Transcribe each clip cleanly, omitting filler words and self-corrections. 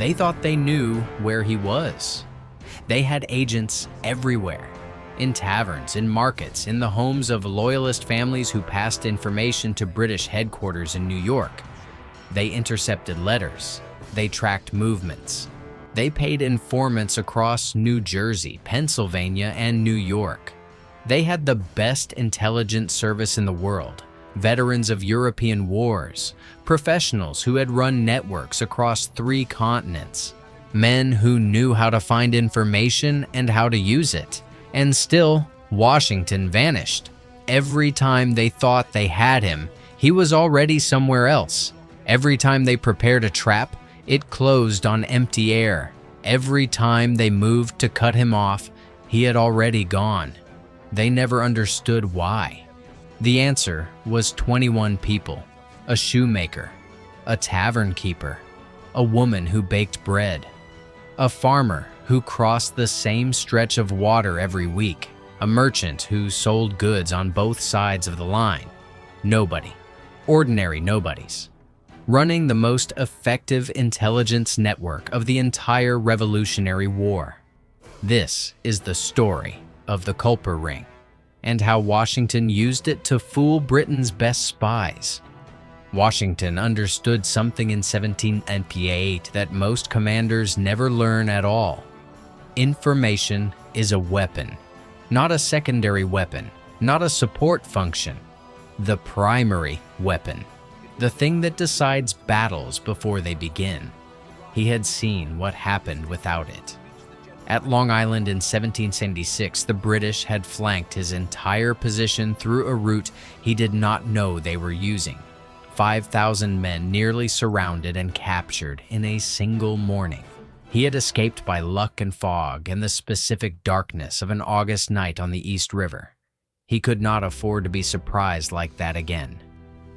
They thought they knew where he was. They had agents everywhere, in taverns, in markets, in the homes of loyalist families who passed information to British headquarters in New York. They intercepted letters. They tracked movements. They paid informants across New Jersey, Pennsylvania, and New York. They had the best intelligence service in the world, veterans of European wars, professionals who had run networks across 3 continents, men who knew how to find information and how to use it. And still, Washington vanished. Every time they thought they had him, he was already somewhere else. Every time they prepared a trap, it closed on empty air. Every time they moved to cut him off, he had already gone. They never understood why. The answer was 21 people: a shoemaker, a tavern keeper, a woman who baked bread, a farmer who crossed the same stretch of water every week, a merchant who sold goods on both sides of the line. Nobody, ordinary nobodies, running the most effective intelligence network of the entire Revolutionary War. This is the story of the Culper ring, and how Washington used it to fool Britain's best spies. Washington understood something in 1798 that most commanders never learn at all. Information is a weapon, not a secondary weapon, not a support function. The primary weapon, the thing that decides battles before they begin. He had seen what happened without it. At Long Island in 1776, the British had flanked his entire position through a route he did not know they were using. 5,000 men nearly surrounded and captured in a single morning. He had escaped by luck and fog and the specific darkness of an August night on the East River. He could not afford to be surprised like that again.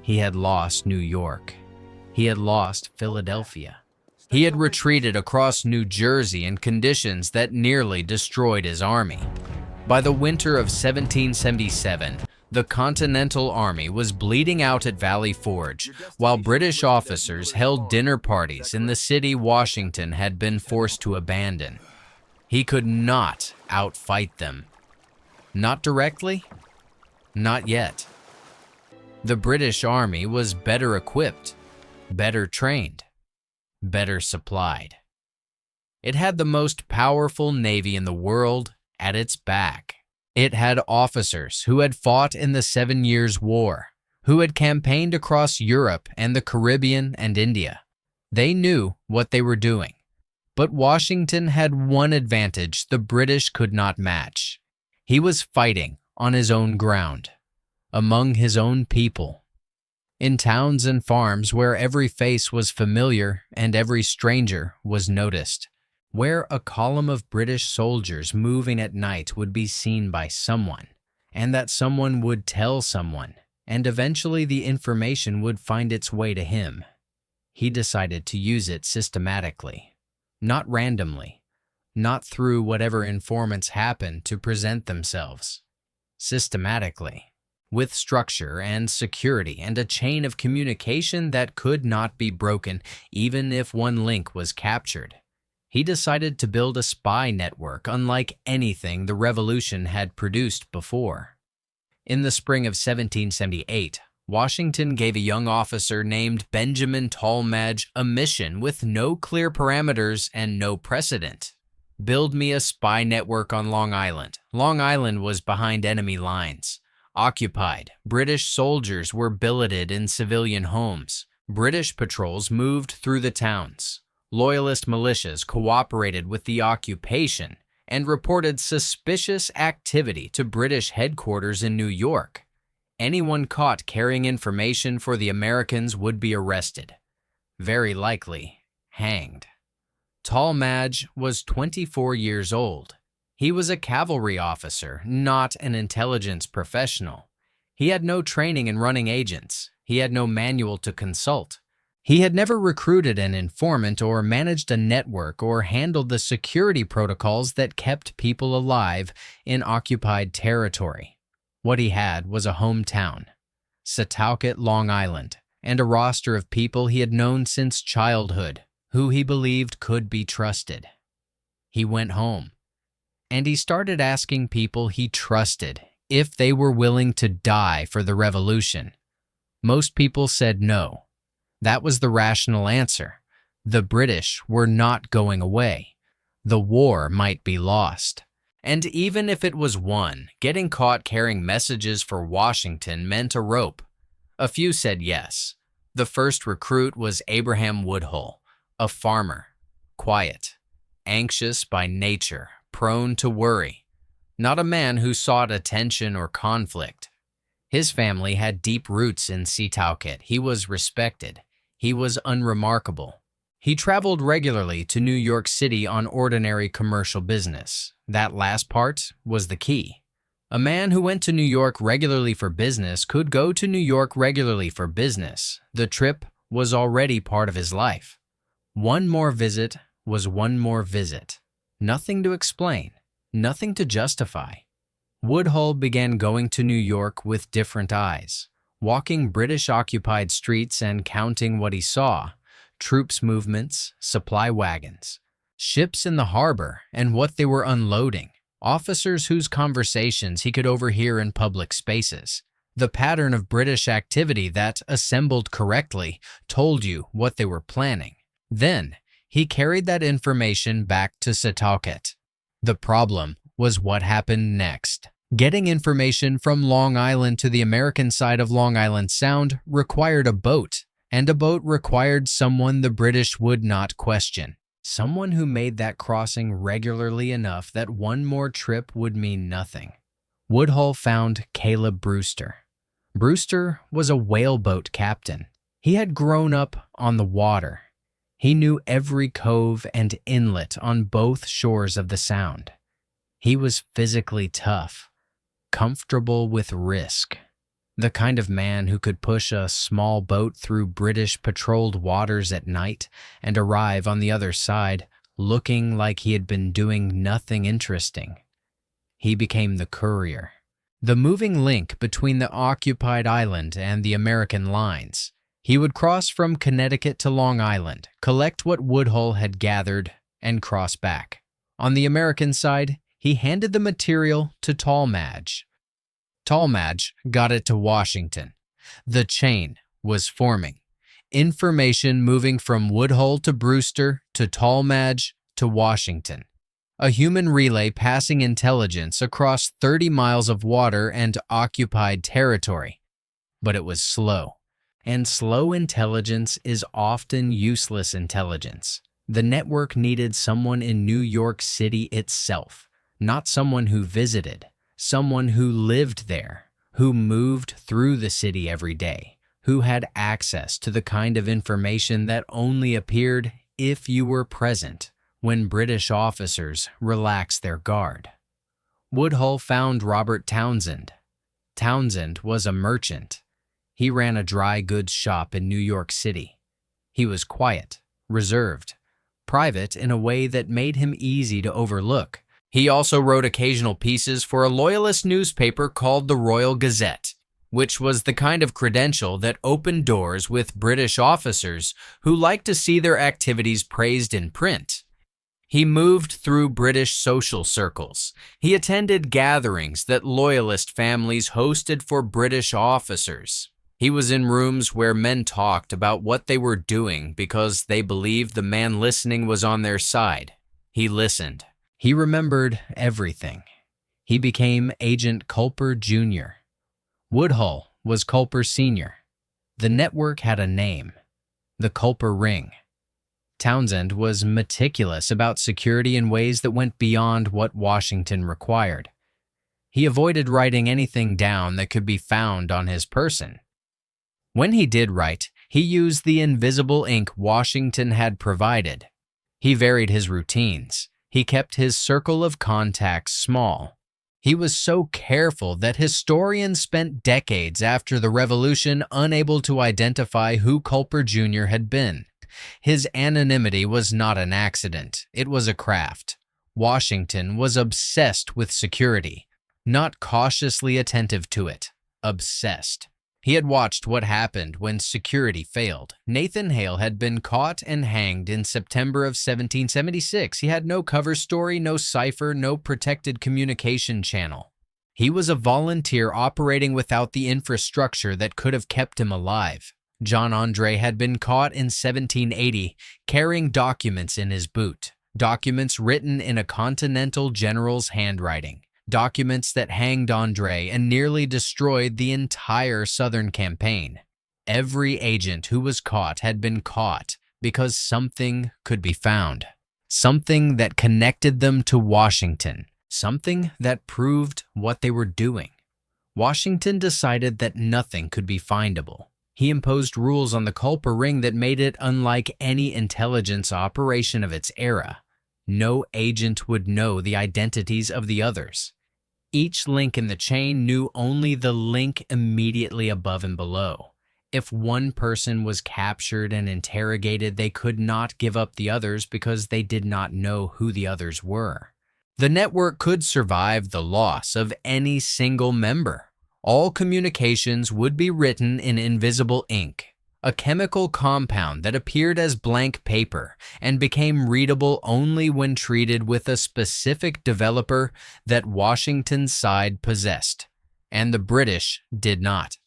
He had lost New York. He had lost Philadelphia. He had retreated across New Jersey in conditions that nearly destroyed his army. By the winter of 1777, the Continental Army was bleeding out at Valley Forge, while British officers held dinner parties in the city Washington had been forced to abandon. He could not outfight them. Not directly? Not yet. The British Army was better equipped, better trained, better supplied. It had the most powerful navy in the world at its back. It had officers who had fought in the 7 Years' War, who had campaigned across Europe and the Caribbean and India. They knew what they were doing. But Washington had one advantage the British could not match. He was fighting on his own ground, among his own people. In towns and farms where every face was familiar and every stranger was noticed. Where a column of British soldiers moving at night would be seen by someone, and that someone would tell someone, and eventually the information would find its way to him. He decided to use it systematically, not randomly, not through whatever informants happened to present themselves. Systematically, with structure and security and a chain of communication that could not be broken even if one link was captured. He decided to build a spy network unlike anything the Revolution had produced before. In the spring of 1778, Washington gave a young officer named Benjamin Tallmadge a mission with no clear parameters and no precedent. Build me a spy network on Long Island. Long Island was behind enemy lines. Occupied, British soldiers were billeted in civilian homes. British patrols moved through the towns. Loyalist militias cooperated with the occupation and reported suspicious activity to British headquarters in New York. Anyone caught carrying information for the Americans would be arrested, very likely hanged. Tallmadge was 24 years old. He was a cavalry officer, not an intelligence professional. He had no training in running agents. He had no manual to consult. He had never recruited an informant or managed a network or handled the security protocols that kept people alive in occupied territory. What he had was a hometown, Setauket, Long Island, and a roster of people he had known since childhood, who he believed could be trusted. He went home, and he started asking people he trusted if they were willing to die for the revolution. Most people said no. That was the rational answer. The British were not going away. The war might be lost. And even if it was won, getting caught carrying messages for Washington meant a rope. A few said yes. The first recruit was Abraham Woodhull, a farmer, quiet, anxious by nature, prone to worry. Not a man who sought attention or conflict. His family had deep roots in Setauket. He was respected. He was unremarkable. He traveled regularly to New York City on ordinary commercial business. That last part was the key. A man who went to New York regularly for business could go to New York regularly for business. The trip was already part of his life. One more visit was one more visit. Nothing to explain, nothing to justify. Woodhull began going to New York with different eyes, walking British-occupied streets and counting what he saw: troops' movements, supply wagons, ships in the harbor and what they were unloading, officers whose conversations he could overhear in public spaces. The pattern of British activity that, assembled correctly, told you what they were planning. Then, he carried that information back to Setauket. The problem was what happened next. Getting information from Long Island to the American side of Long Island Sound required a boat, and a boat required someone the British would not question. Someone who made that crossing regularly enough that one more trip would mean nothing. Woodhull found Caleb Brewster. Brewster was a whaleboat captain. He had grown up on the water. He knew every cove and inlet on both shores of the Sound. He was physically tough, comfortable with risk. The kind of man who could push a small boat through British patrolled waters at night and arrive on the other side looking like he had been doing nothing interesting. He became the courier, the moving link between the occupied island and the American lines. He would cross from Connecticut to Long Island, collect what Woodhull had gathered, and cross back. On the American side, he handed the material to Talmadge. Talmadge got it to Washington. The chain was forming. Information moving from Woodhull to Brewster to Talmadge to Washington. A human relay passing intelligence across 30 miles of water and occupied territory. But it was slow. And slow intelligence is often useless intelligence. The network needed someone in New York City itself, not someone who visited. Someone who lived there, who moved through the city every day, who had access to the kind of information that only appeared if you were present when British officers relaxed their guard. Woodhull found Robert Townsend. Townsend was a merchant. He ran a dry goods shop in New York City. He was quiet, reserved, private in a way that made him easy to overlook. He also wrote occasional pieces for a loyalist newspaper called the Royal Gazette, which was the kind of credential that opened doors with British officers who liked to see their activities praised in print. He moved through British social circles. He attended gatherings that loyalist families hosted for British officers. He was in rooms where men talked about what they were doing because they believed the man listening was on their side. He listened. He remembered everything. He became Agent Culper Jr. Woodhull was Culper Sr. The network had a name, the Culper Ring. Townsend was meticulous about security in ways that went beyond what Washington required. He avoided writing anything down that could be found on his person. When he did write, he used the invisible ink Washington had provided. He varied his routines. He kept his circle of contacts small. He was so careful that historians spent decades after the Revolution unable to identify who Culper Jr. had been. His anonymity was not an accident. It was a craft. Washington was obsessed with security, not cautiously attentive to it. Obsessed. He had watched what happened when security failed. Nathan Hale had been caught and hanged in September of 1776. He had no cover story, no cipher, no protected communication channel. He was a volunteer operating without the infrastructure that could have kept him alive. John Andre had been caught in 1780 carrying documents in his boot, documents written in a Continental general's handwriting. Documents that hanged Andre and nearly destroyed the entire Southern campaign. Every agent who was caught had been caught because something could be found. Something that connected them to Washington. Something that proved what they were doing. Washington decided that nothing could be findable. He imposed rules on the Culper ring that made it unlike any intelligence operation of its era. No agent would know the identities of the others. Each link in the chain knew only the link immediately above and below. If one person was captured and interrogated, they could not give up the others because they did not know who the others were. The network could survive the loss of any single member. All communications would be written in invisible ink, a chemical compound that appeared as blank paper and became readable only when treated with a specific developer that Washington's side possessed, and the British did not.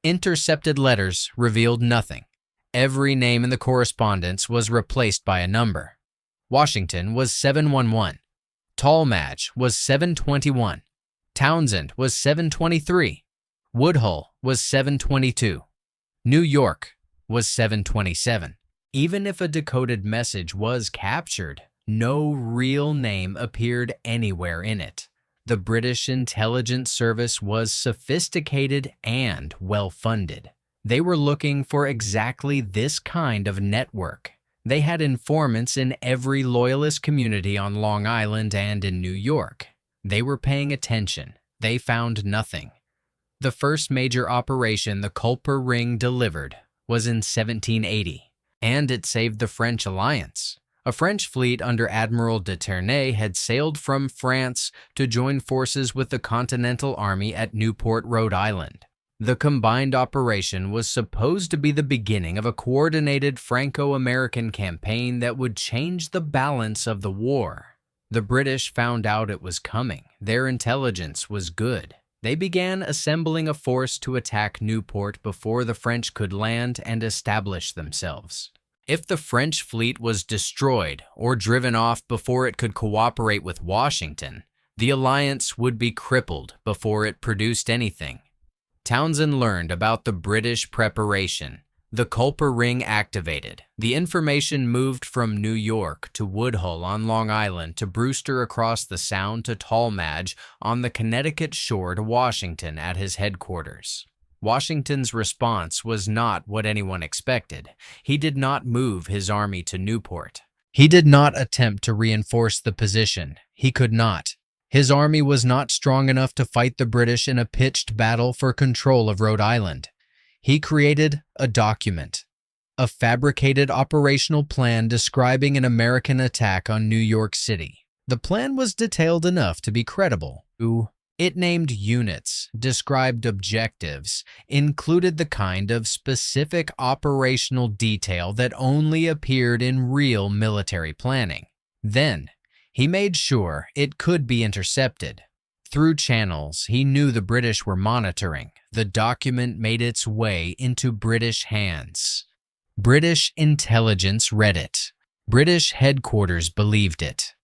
Intercepted letters revealed nothing. Every name in the correspondence was replaced by a number. Washington was 711. Talmadge was 721. Townsend was 723. Woodhull was 722. New York was 727. Even if a decoded message was captured, no real name appeared anywhere in it. The British intelligence service was sophisticated and well-funded. They were looking for exactly this kind of network. They had informants in every loyalist community on Long Island and in New York. They were paying attention. They found nothing. The first major operation the Culper ring delivered was in 1780, and it saved the French alliance. A French fleet under Admiral de Ternay had sailed from France to join forces with the Continental Army at Newport, Rhode Island. The combined operation was supposed to be the beginning of a coordinated Franco-American campaign that would change the balance of the war. The British found out it was coming. Their intelligence was good. They began assembling a force to attack Newport before the French could land and establish themselves. If the French fleet was destroyed or driven off before it could cooperate with Washington, the alliance would be crippled before it produced anything. Townsend learned about the British preparation. The Culper ring activated. The information moved from New York to Woodhull on Long Island to Brewster across the Sound to Talmadge on the Connecticut shore to Washington at his headquarters. Washington's response was not what anyone expected. He did not move his army to Newport. He did not attempt to reinforce the position. He could not. His army was not strong enough to fight the British in a pitched battle for control of Rhode Island. He created a document, a fabricated operational plan describing an American attack on New York City. The plan was detailed enough to be credible. It named units, described objectives, included the kind of specific operational detail that only appeared in real military planning. Then, he made sure it could be intercepted. Through channels he knew the British were monitoring, the document made its way into British hands. British intelligence read it. British headquarters believed it.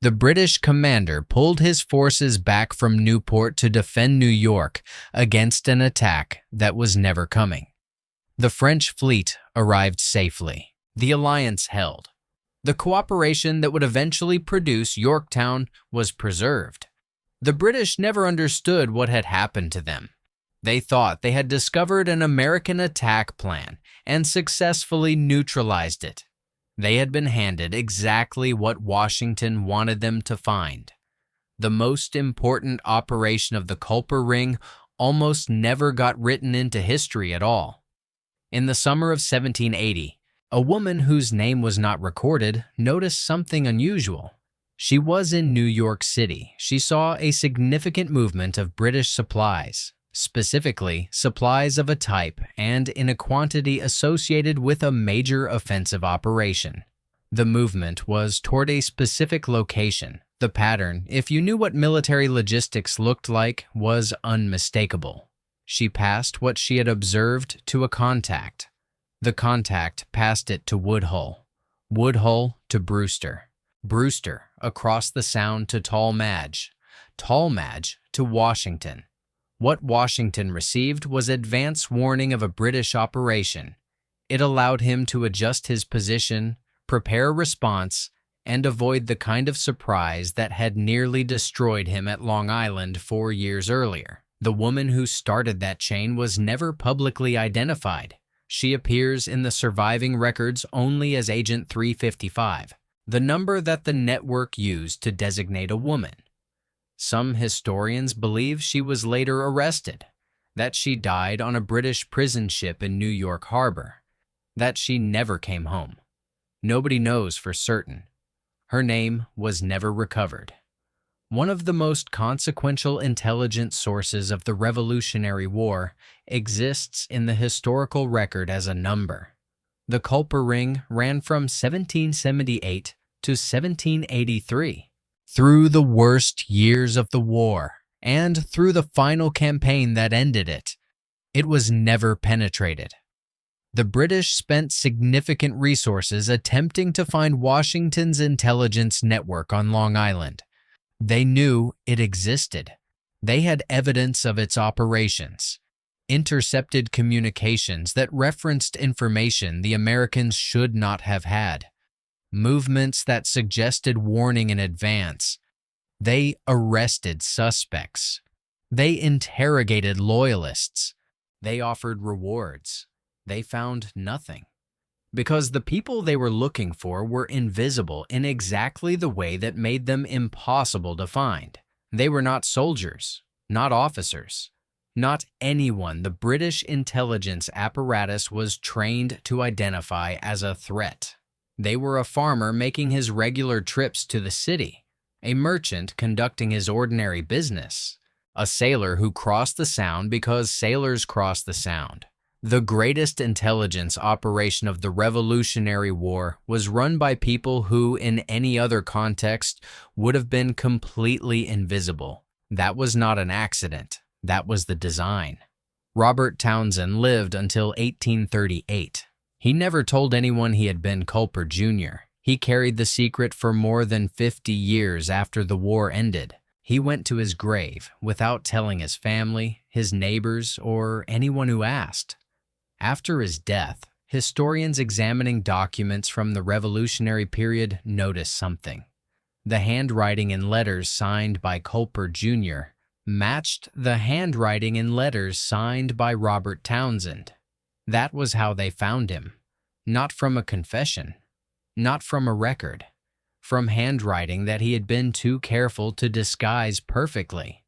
The British commander pulled his forces back from Newport to defend New York against an attack that was never coming. The French fleet arrived safely. The alliance held. The cooperation that would eventually produce Yorktown was preserved. The British never understood what had happened to them. They thought they had discovered an American attack plan and successfully neutralized it. They had been handed exactly what Washington wanted them to find. The most important operation of the Culper ring almost never got written into history at all. In the summer of 1780, a woman whose name was not recorded noticed something unusual. She was in New York City. She saw a significant movement of British supplies. specifically supplies of a type and in a quantity associated with a major offensive operation. The movement was toward a specific location. The pattern, if you knew what military logistics looked like, was unmistakable. She passed what she had observed to a contact. The contact passed it to Woodhull. Woodhull to Brewster. Brewster across the Sound to Tall Madge. Tall Madge to Washington. What Washington received was advance warning of a British operation. It allowed him to adjust his position, prepare a response, and avoid the kind of surprise that had nearly destroyed him at Long Island 4 years earlier. The woman who started that chain was never publicly identified. She appears in the surviving records only as Agent 355, the number that the network used to designate a woman. Some historians believe she was later arrested, that she died on a British prison ship in New York Harbor, that she never came home. Nobody knows for certain. Her name was never recovered. One of the most consequential intelligence sources of the Revolutionary War exists in the historical record as a number. The Culper ring ran from 1778 to 1783. Through the worst years of the war and through the final campaign that ended it, it was never penetrated. The British spent significant resources attempting to find Washington's intelligence network on Long Island. They knew it existed. They had evidence of its operations, intercepted communications that referenced information the Americans should not have had, movements that suggested warning in advance. They arrested suspects. They interrogated loyalists. They offered rewards. They found nothing, because the people they were looking for were invisible in exactly the way that made them impossible to find. They were not soldiers, not officers, not anyone the British intelligence apparatus was trained to identify as a threat. They were a farmer making his regular trips to the city, a merchant conducting his ordinary business, a sailor who crossed the Sound because sailors crossed the Sound. The greatest intelligence operation of the Revolutionary War was run by people who, in any other context, would have been completely invisible. That was not an accident. That was the design. Robert Townsend lived until 1838. He never told anyone he had been Culper Jr. He carried the secret for more than 50 years after the war ended. He went to his grave without telling his family, his neighbors, or anyone who asked. After his death, historians examining documents from the Revolutionary period noticed something. The handwriting in letters signed by Culper Jr. matched the handwriting in letters signed by Robert Townsend. That was how they found him. Not from a confession, not from a record, from handwriting that he had been too careful to disguise perfectly.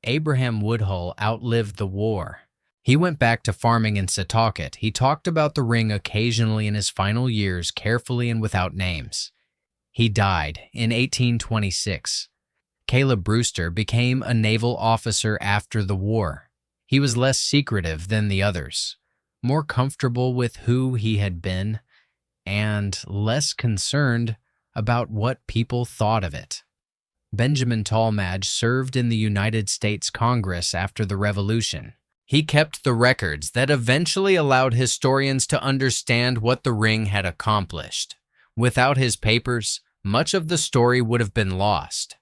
Abraham Woodhull outlived the war. He went back to farming in Setauket. He talked about the ring occasionally in his final years, carefully and without names. He died in 1826. Caleb Brewster became a naval officer after the war. He was less secretive than the others, more comfortable with who he had been, and less concerned about what people thought of it. Benjamin Tallmadge served in the United States Congress after the Revolution. He kept the records that eventually allowed historians to understand what the ring had accomplished. Without his papers, much of the story would have been lost.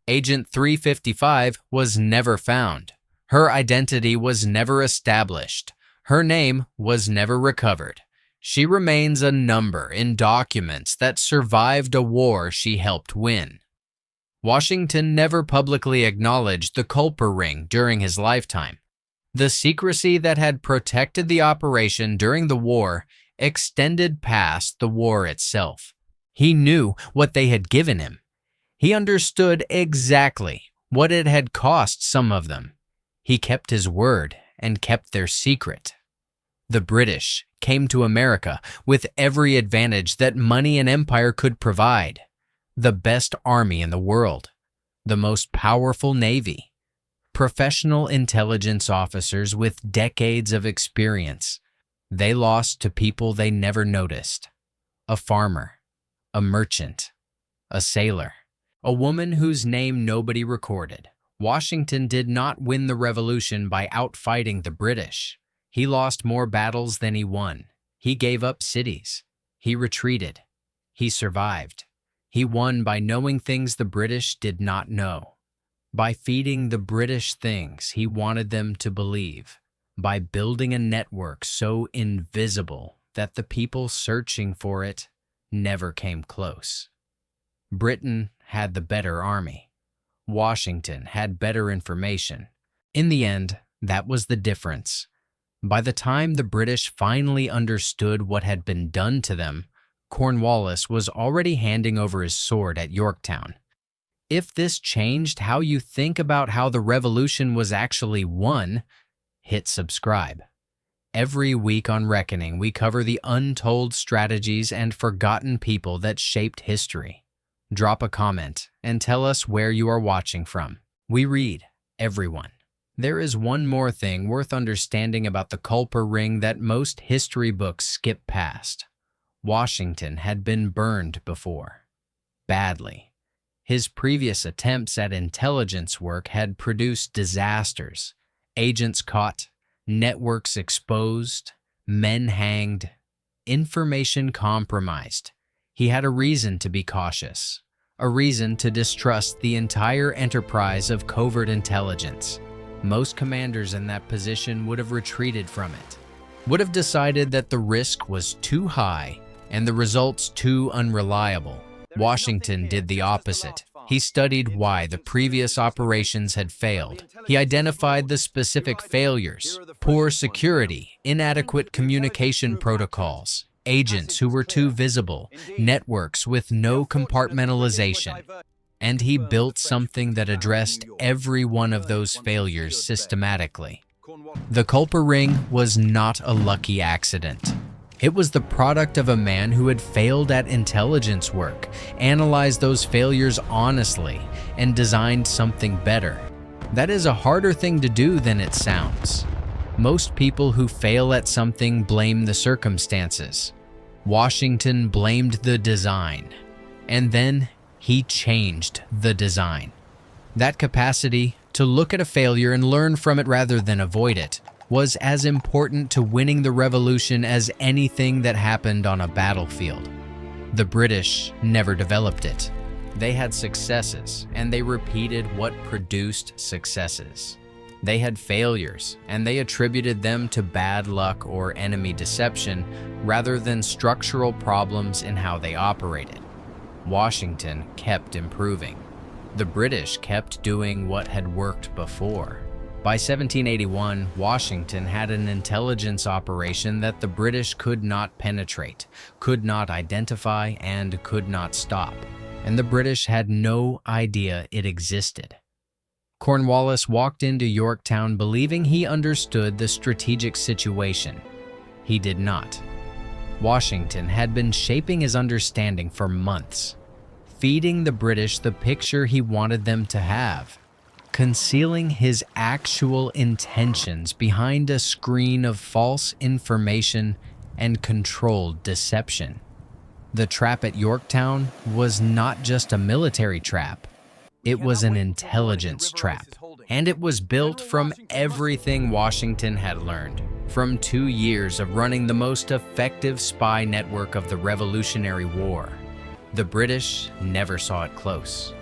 Agent 355 was never found. Her identity was never established. Her name was never recovered. She remains a number in documents that survived a war she helped win. Washington never publicly acknowledged the Culper ring during his lifetime. The secrecy that had protected the operation during the war extended past the war itself. He knew what they had given him. He understood exactly what it had cost some of them. He kept his word and kept their secret. The British came to America with every advantage that money and empire could provide. The best army in the world, the most powerful navy, Professional intelligence officers with decades of experience. They lost to people they never noticed. A farmer, a merchant, a sailor, a woman whose name nobody recorded. Washington did not win the revolution by outfighting the British. He lost more battles than he won. He gave up cities. He retreated. He survived. He won by knowing things the British did not know. By feeding the British things he wanted them to believe. By building a network so invisible that the people searching for it never came close. Britain had the better army. Washington had better information. In the end, that was the difference. By the time the British finally understood what had been done to them, Cornwallis was already handing over his sword at Yorktown. If this changed how you think about how the revolution was actually won, hit subscribe. Every week on Reckoning, we cover the untold strategies and forgotten people that shaped history. Drop a comment and tell us where you are watching from. We read everyone. There is one more thing worth understanding about the Culper ring that most history books skip past. Washington had been burned before. Badly. His previous attempts at intelligence work had produced disasters. Agents caught, networks exposed, men hanged, information compromised. He had a reason to be cautious, a reason to distrust the entire enterprise of covert intelligence. Most commanders in that position would have retreated from it, would have decided that the risk was too high and the results too unreliable. Washington did the opposite. He studied why the previous operations had failed. He identified the specific failures: poor security, inadequate communication protocols, agents who were too visible, networks with no compartmentalization. And he built something that addressed every one of those failures systematically. The Culper ring was not a lucky accident. It was the product of a man who had failed at intelligence work, analyzed those failures honestly, and designed something better. That is a harder thing to do than it sounds. Most people who fail at something blame the circumstances. Washington blamed the design, and then he changed the design. That capacity to look at a failure and learn from it rather than avoid it was as important to winning the revolution as anything that happened on a battlefield. The British never developed it. They had successes, and they repeated what produced successes. They had failures, and they attributed them to bad luck or enemy deception rather than structural problems in how they operated. Washington kept improving. The British kept doing what had worked before. By 1781, Washington had an intelligence operation that the British could not penetrate, could not identify, and could not stop. And the British had no idea it existed. Cornwallis walked into Yorktown believing he understood the strategic situation. He did not. Washington had been shaping his understanding for months, feeding the British the picture he wanted them to have, concealing his actual intentions behind a screen of false information and controlled deception. The trap at Yorktown was not just a military trap. It was an intelligence trap, and it was built from everything Washington had learned, from 2 years of running the most effective spy network of the Revolutionary War. The British never saw it close.